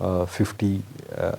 50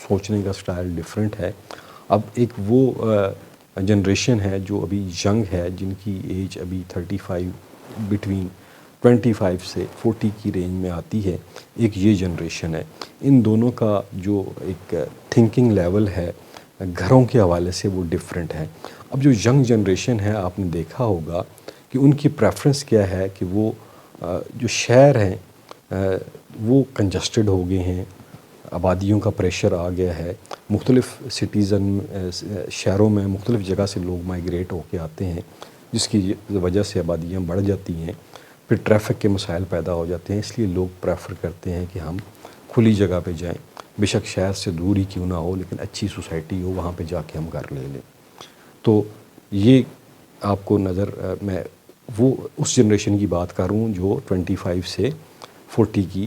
سوچنے کا style different ہے. اب ایک وہ جنریشن ہے جو ابھی ینگ ہے، جن کی ایج ابھی 35 بٹوین 25 سے 40 کی رینج میں آتی ہے. ایک یہ جنریشن ہے. ان دونوں کا جو ایک تھنکنگ لیول ہے گھروں کے حوالے سے وہ ڈیفرنٹ ہے. اب جو ینگ جنریشن ہے، آپ نے دیکھا ہوگا کہ ان کی پریفرنس کیا ہے کہ وہ جو شہر ہیں وہ کنجسٹڈ ہو گئے ہیں، آبادیوں کا پریشر آ گیا ہے، مختلف سٹیزن شہروں میں مختلف جگہ سے لوگ مائیگریٹ ہو کے آتے ہیں، جس کی وجہ سے آبادیاں بڑھ جاتی ہیں. پھر ٹریفک کے مسائل پیدا ہو جاتے ہیں، اس لیے لوگ پریفر کرتے ہیں کہ ہم کھلی جگہ پہ جائیں، بے شک شہر سے دور ہی کیوں نہ ہو، لیکن اچھی سوسائٹی ہو، وہاں پہ جا کے ہم گھر لے لیں. تو یہ آپ کو نظر میں وہ اس جنریشن کی بات کر رہا ہوں جو 25 سے 40 کی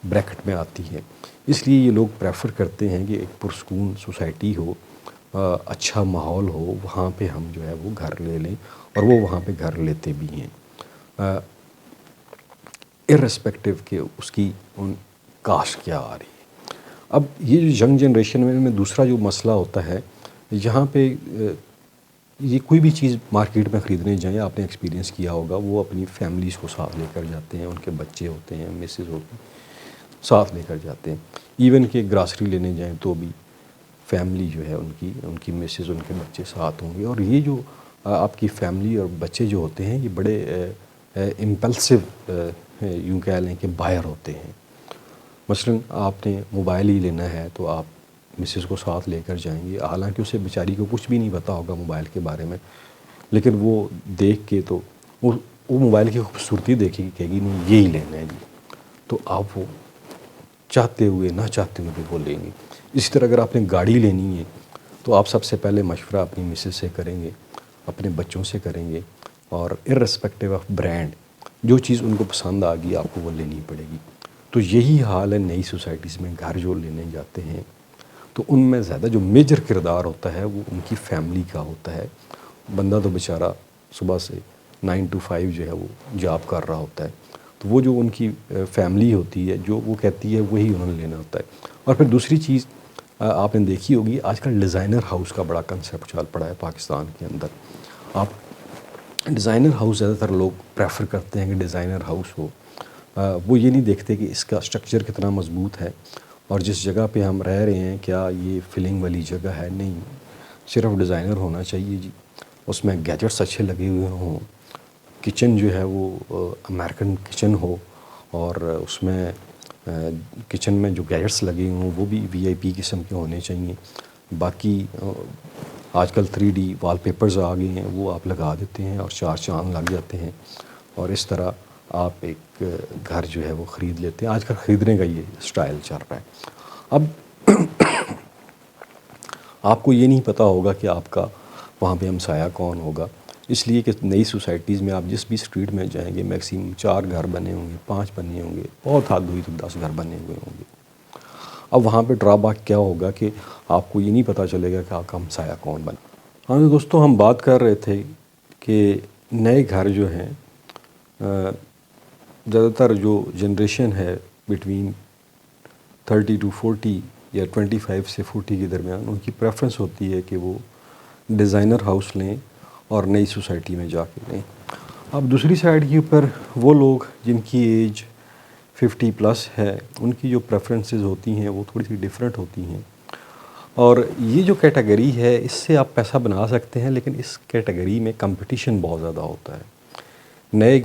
بریکٹ میں آتی ہے. اس لیے یہ لوگ پریفر کرتے ہیں کہ ایک پرسکون سوسائٹی ہو، اچھا ماحول ہو، وہاں پہ ہم جو ہے وہ گھر لے لیں، اور وہ وہاں پہ گھر لیتے بھی ہیں ارسپیکٹو کہ اس کی ان کاسٹ کیا آ رہی ہے. اب یہ جو ینگ جنریشن میں دوسرا جو مسئلہ ہوتا ہے، یہاں پہ یہ کوئی بھی چیز مارکیٹ میں خریدنے جائیں، آپ نے ایکسپیرینس کیا ہوگا، وہ اپنی فیملیز کو ساتھ لے کر جاتے ہیں، ان کے بچے ہوتے ہیں، مسز ہوتی ہیں، ساتھ لے کر جاتے ہیں. ایون کہ گراسری لینے جائیں تو بھی فیملی جو ہے ان کی مسز، ان کے بچے ساتھ ہوں گے. اور یہ جو آپ کی فیملی اور بچے جو ہوتے ہیں، یہ بڑے امپلسو یوں کہہ لیں کہ بائر ہوتے ہیں. مثلاً آپ نے موبائل ہی لینا ہے تو آپ مسز کو ساتھ لے کر جائیں گے، حالانکہ اسے بیچاری کو کچھ بھی نہیں پتا ہوگا موبائل کے بارے میں، لیکن وہ دیکھ کے تو وہ موبائل کی خوبصورتی دیکھے گی، کہے گی نہیں یہی لینا ہے جی، تو آپ وہ چاہتے ہوئے نہ چاہتے ہوئے بھی وہ لیں گے. اسی طرح اگر آپ نے گاڑی لینی ہے تو آپ سب سے پہلے مشورہ اپنی مسز سے کریں گے، اپنے بچوں سے کریں گے، اور ارسپیکٹو آف برانڈ جو چیز ان کو پسند آ گئی آپ کو وہ لینی پڑے گی. تو یہی حال ہے نئی سوسائٹیز میں. گھر جو لینے جاتے ہیں تو ان میں زیادہ جو میجر کردار ہوتا ہے وہ ان کی فیملی کا ہوتا ہے. بندہ تو بیچارہ صبح سے 9 to 5 جو ہے وہ جاب کر رہا ہوتا ہے، تو وہ جو ان کی فیملی ہوتی ہے جو وہ کہتی ہے وہی انہوں نے لینا ہوتا ہے. اور پھر دوسری چیز آپ نے دیکھی ہوگی، آج کل ڈیزائنر ہاؤس کا بڑا کنسیپٹ چل پڑا ہے پاکستان کے اندر. آپ ڈیزائنر ہاؤس زیادہ تر لوگ پریفر کرتے ہیں کہ ڈیزائنر ہاؤس ہو. وہ یہ نہیں دیکھتے کہ اس کا اسٹرکچر کتنا مضبوط ہے، اور جس جگہ پہ ہم رہ رہے ہیں کیا یہ فلنگ والی جگہ ہے. نہیں، صرف ڈیزائنر ہونا چاہیے جی، اس میں گیجٹس اچھے لگے ہوئے ہوں، کچن جو ہے وہ امریکن کچن ہو، اور اس میں کچن میں جو گیجٹس لگے ہوں وہ بھی VIP قسم کے ہونے چاہیے. باقی آج کل 3D وال پیپرز آ گئے ہیں، وہ آپ لگا دیتے ہیں اور 4 چاند لگ جاتے ہیں، اور اس طرح آپ ایک گھر جو ہے وہ خرید لیتے ہیں. آج کل خریدنے کا یہ سٹائل چل رہا ہے. اب آپ کو یہ نہیں پتہ ہوگا کہ آپ کا وہاں پہ ہمسایہ کون ہوگا، اس لیے کہ نئی سوسائٹیز میں آپ جس بھی اسٹریٹ میں جائیں گے میکسیمم 4 گھر بنے ہوں گے، 5 بنے ہوں گے، بہت حد ہوئی تو 10 گھر بنے ہوئے ہوں گے. اب وہاں پہ ڈرا بیک کیا ہوگا کہ آپ کو یہ نہیں پتہ چلے گا کہ آپ کا ہمسایہ کون بنا. ہاں دوستوں، ہم بات کر رہے تھے کہ نئے گھر جو ہیں، زیادہ تر جو جنریشن ہے بٹوین 30 to 40 یا 25 سے 40 کے درمیان، ان کی پریفرنس ہوتی ہے کہ وہ ڈیزائنر ہاؤس لیں اور نئی سوسائٹی میں جا کے لیں. اب دوسری سائڈ کے اوپر وہ لوگ جن کی ایج 50+ ہے، ان کی جو پریفرنسز ہوتی ہیں وہ تھوڑی سی ڈیفرنٹ ہوتی ہیں. اور یہ جو کیٹیگری ہے اس سے آپ پیسہ بنا سکتے ہیں، لیکن اس کیٹیگری میں کمپٹیشن بہت زیادہ ہوتا ہے. نئے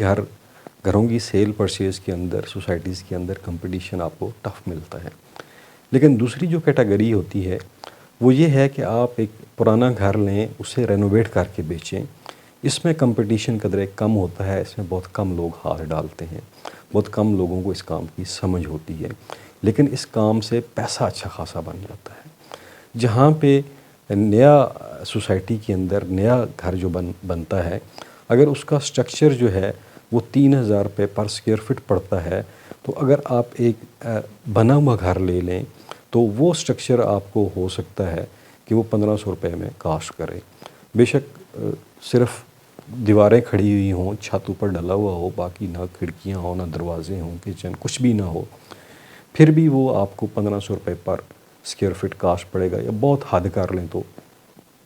گھروں کی سیل پرچیز کے اندر، سوسائٹیز کے اندر کمپٹیشن آپ کو ٹف ملتا ہے. لیکن دوسری جو کیٹیگری ہوتی ہے وہ یہ ہے کہ آپ ایک پرانا گھر لیں، اسے رینوویٹ کر کے بیچیں. اس میں کمپٹیشن قدرے کم ہوتا ہے، اس میں بہت کم لوگ ہاتھ ڈالتے ہیں، بہت کم لوگوں کو اس کام کی سمجھ ہوتی ہے، لیکن اس کام سے پیسہ اچھا خاصا بن جاتا ہے. جہاں پہ نیا سوسائٹی کے اندر نیا گھر جو بنتا ہے، اگر اس کا سٹرکچر جو ہے وہ 3000 روپے پر اسکوائر فٹ پڑتا ہے، تو اگر آپ ایک بنا ہوا گھر لے لیں تو وہ سٹرکچر آپ کو ہو سکتا ہے کہ وہ 1500 روپے میں کاسٹ کرے. بے شک صرف دیواریں کھڑی ہوئی ہوں، چھت اوپر ڈلا ہوا ہو، باقی نہ کھڑکیاں ہوں، نہ دروازے ہوں، کچن کچھ بھی نہ ہو، پھر بھی وہ آپ کو 1500 روپے پر اسکوائر فٹ کاسٹ پڑے گا، یا بہت حد کر لیں تو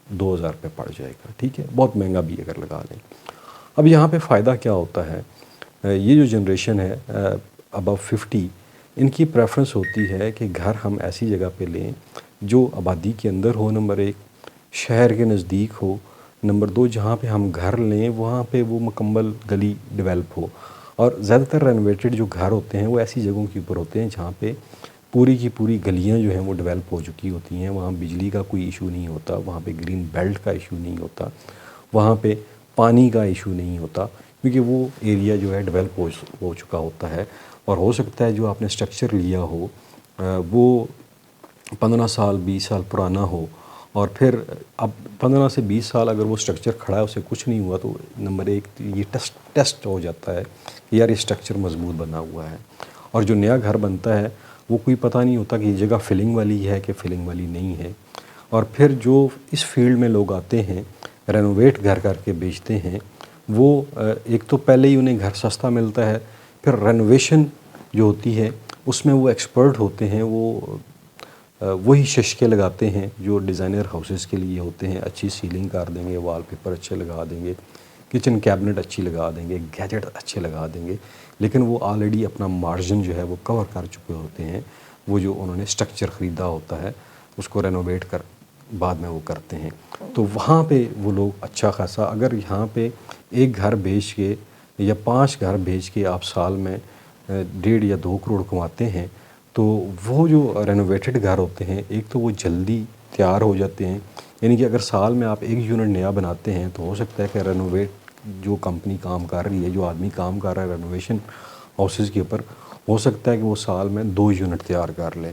2000 روپے پڑ جائے گا، ٹھیک ہے، بہت مہنگا بھی اگر لگا لیں۔ اب یہاں پہ فائدہ کیا ہوتا ہے، یہ جو جنریشن ہے ابو 50، ان کی پریفرنس ہوتی ہے کہ گھر ہم ایسی جگہ پہ لیں جو آبادی کے اندر ہو، نمبر 1، شہر کے نزدیک ہو، نمبر 2، جہاں پہ ہم گھر لیں وہاں پہ وہ مکمل گلی ڈیولپ ہو۔ اور زیادہ تر رینوویٹڈ جو گھر ہوتے ہیں وہ ایسی جگہوں کے اوپر ہوتے ہیں جہاں پہ پوری کی پوری گلیاں جو ہیں وہ ڈیولپ ہو چکی ہوتی ہیں، وہاں بجلی کا کوئی ایشو نہیں ہوتا، وہاں پہ گرین بیلٹ کا ایشو نہیں ہوتا، وہاں پہ پانی کا ایشو نہیں ہوتا، کیونکہ وہ ایریا جو ہے ڈیولپ ہو چکا ہوتا ہے۔ اور ہو سکتا ہے جو آپ نے اسٹرکچر لیا ہو وہ 15 سال 20 سال پرانا ہو، اور پھر اب 15 سے 20 سال اگر وہ اسٹرکچر کھڑا ہے اسے کچھ نہیں ہوا، تو نمبر 1 یہ ٹیسٹ ہو جاتا ہے کہ یار یہ اسٹرکچر مضبوط بنا ہوا ہے۔ اور جو نیا گھر بنتا ہے وہ کوئی پتہ نہیں ہوتا کہ یہ جگہ فلنگ والی ہے کہ فلنگ والی نہیں ہے۔ اور پھر جو اس فیلڈ میں لوگ آتے ہیں رینوویٹ گھر کر کے بیچتے ہیں، وہ ایک تو پہلے ہی انہیں گھر سستا ملتا ہے، پھر رینوویشن جو ہوتی ہے اس میں وہ ایکسپرٹ ہوتے ہیں، وہی ششکے لگاتے ہیں جو ڈیزائنر ہاؤسز کے لیے ہوتے ہیں، اچھی سیلنگ کر دیں گے، وال پیپر اچھے لگا دیں گے، کچن کیبنٹ اچھی لگا دیں گے، گیجٹ اچھے لگا دیں گے، لیکن وہ آلریڈی اپنا مارجن جو ہے وہ کور کر چکے ہوتے ہیں، وہ جو انہوں نے اسٹرکچر خریدا ہوتا ہے اس کو رینوویٹ کر بعد میں وہ کرتے ہیں۔ تو وہاں پہ وہ لوگ اچھا خاصا، اگر یہاں پہ ایک گھر بیچ کے یا 5 گھر بیچ کے آپ سال میں 1.5 یا 2 کروڑ کماتے ہیں، تو وہ جو رینوویٹڈ گھر ہوتے ہیں ایک تو وہ جلدی تیار ہو جاتے ہیں، یعنی کہ اگر سال میں آپ 1 یونٹ نیا بناتے ہیں تو ہو سکتا ہے کہ رینوویٹ جو کمپنی کام کر رہی ہے، جو آدمی کام کر رہا ہے رینوویشن ہاؤسز کے اوپر، ہو سکتا ہے کہ وہ سال میں 2 یونٹ تیار کر لے،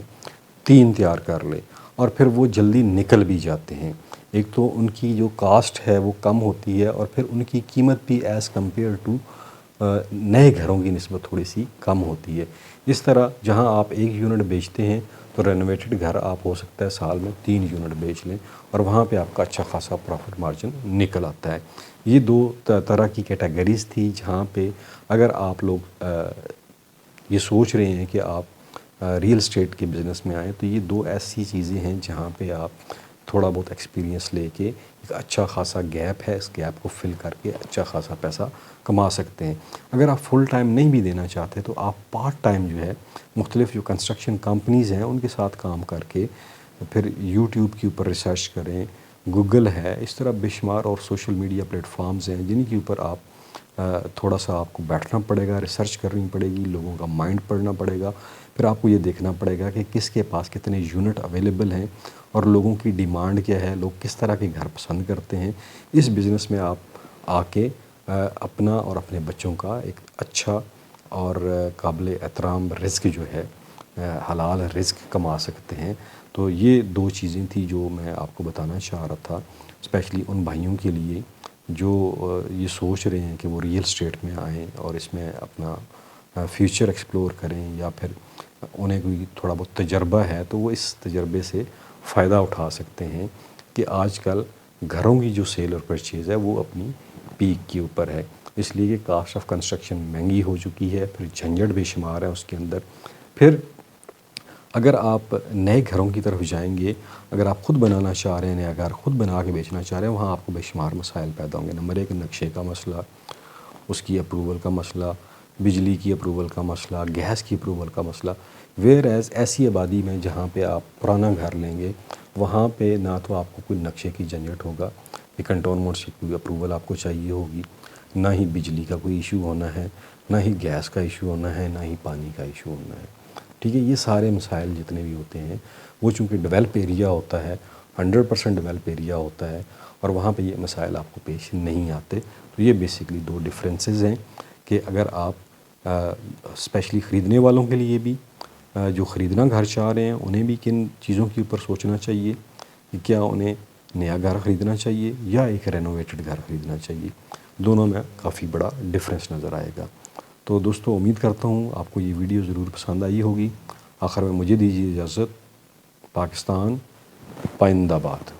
3 تیار کر لے، اور پھر وہ جلدی نکل بھی جاتے ہیں۔ ایک تو ان کی جو کاسٹ ہے وہ کم ہوتی ہے، اور پھر ان کی قیمت بھی ایز کمپیئر ٹو نئے گھروں کی نسبت تھوڑی سی کم ہوتی ہے۔ اس طرح جہاں آپ 1 یونٹ بیچتے ہیں تو رینوویٹڈ گھر آپ ہو سکتا ہے سال میں 3 یونٹ بیچ لیں، اور وہاں پہ آپ کا اچھا خاصا پروفٹ مارجن نکل آتا ہے۔ یہ 2 طرح کی کیٹیگریز تھی جہاں پہ اگر آپ لوگ یہ سوچ رہے ہیں کہ آپ ریئل اسٹیٹ کے بزنس میں آئیں، تو یہ 2 ایسی چیزیں ہیں جہاں پہ آپ تھوڑا بہت ایکسپیرینس لے کے ایک اچھا خاصا گیپ ہے، اس گیپ کو فل کر کے اچھا خاصا پیسہ کما سکتے ہیں۔ اگر آپ فل ٹائم نہیں بھی دینا چاہتے تو آپ پارٹ ٹائم جو ہے مختلف جو کنسٹرکشن کمپنیز ہیں ان کے ساتھ کام کر کے پھر یوٹیوب کے اوپر ریسرچ کریں، گوگل ہے، اس طرح بے شمار اور سوشل میڈیا پلیٹ فارمز ہیں جن کے اوپر آپ تھوڑا سا آپ کو بیٹھنا پڑے گا، ریسرچ کرنی پڑے گی، لوگوں کا مائنڈ پڑھنا پڑے گا، پھر آپ کو یہ دیکھنا پڑے گا کہ کس کے پاس کتنے یونٹ اویلیبل ہیں اور لوگوں کی ڈیمانڈ کیا ہے، لوگ کس طرح کے گھر پسند کرتے ہیں۔ اس بزنس میں آپ آ کے اپنا اور اپنے بچوں کا ایک اچھا اور قابل احترام رزق جو ہے، حلال رزق کما سکتے ہیں۔ تو یہ 2 چیزیں تھیں جو میں آپ کو بتانا چاہ رہا تھا، اسپیشلی ان بھائیوں کے لیے جو یہ سوچ رہے ہیں کہ وہ ریئل اسٹیٹ میں آئیں اور اس میں اپنا فیوچر ایکسپلور کریں، یا پھر انہیں کوئی تھوڑا بہت تجربہ ہے تو وہ اس تجربے سے فائدہ اٹھا سکتے ہیں کہ آج کل گھروں کی جو سیل اور پرچیز ہے وہ اپنی پیک کے اوپر ہے، اس لیے کہ کاسٹ آف کنسٹرکشن مہنگی ہو چکی ہے، پھر جھنجھٹ بے شمار ہے اس کے اندر۔ پھر اگر آپ نئے گھروں کی طرف جائیں گے، اگر آپ خود بنانا چاہ رہے ہیں، نیا گھر خود بنا کے بیچنا چاہ رہے ہیں، وہاں آپ کو بے شمار مسائل پیدا ہوں گے۔ نمبر 1 نقشے کا مسئلہ، اس کی اپروول کا مسئلہ، بجلی کی اپروول کا مسئلہ، گیس کی اپروول کا مسئلہ۔ ویئر ایز ایسی آبادی میں جہاں پہ آپ پرانا گھر لیں گے وہاں پہ نہ تو آپ کو کوئی نقشے کی جھنجھٹ ہوگا کہ کنٹونمنٹ سے کوئی اپروول آپ کو چاہیے ہوگی، نہ ہی بجلی کا کوئی ایشو ہونا ہے، نہ ہی گیس کا ایشو ہونا ہے، نہ ہی پانی کا ایشو ہونا ہے، ٹھیک ہے۔ یہ سارے مسائل جتنے بھی ہوتے ہیں وہ چونکہ ڈیولپ ایریا ہوتا ہے، 100% ڈیولپ ایریا ہوتا ہے، اور وہاں پہ یہ مسائل آپ کو پیش نہیں آتے۔ تو یہ بیسکلی 2 ڈفرینسز ہیں کہ اگر آپ اسپیشلی خریدنے والوں کے لیے بھی جو خریدنا گھر چاہ رہے ہیں انہیں بھی کن چیزوں کے اوپر سوچنا چاہیے کہ کیا انہیں نیا گھر خریدنا چاہیے یا ایک رینوویٹڈ گھر خریدنا چاہیے، دونوں میں کافی بڑا ڈفرینس نظر آئے گا۔ تو دوستو امید کرتا ہوں آپ کو یہ ویڈیو ضرور پسند آئی ہوگی۔ آخر میں مجھے دیجیے اجازت۔ پاکستان پائندہ باد۔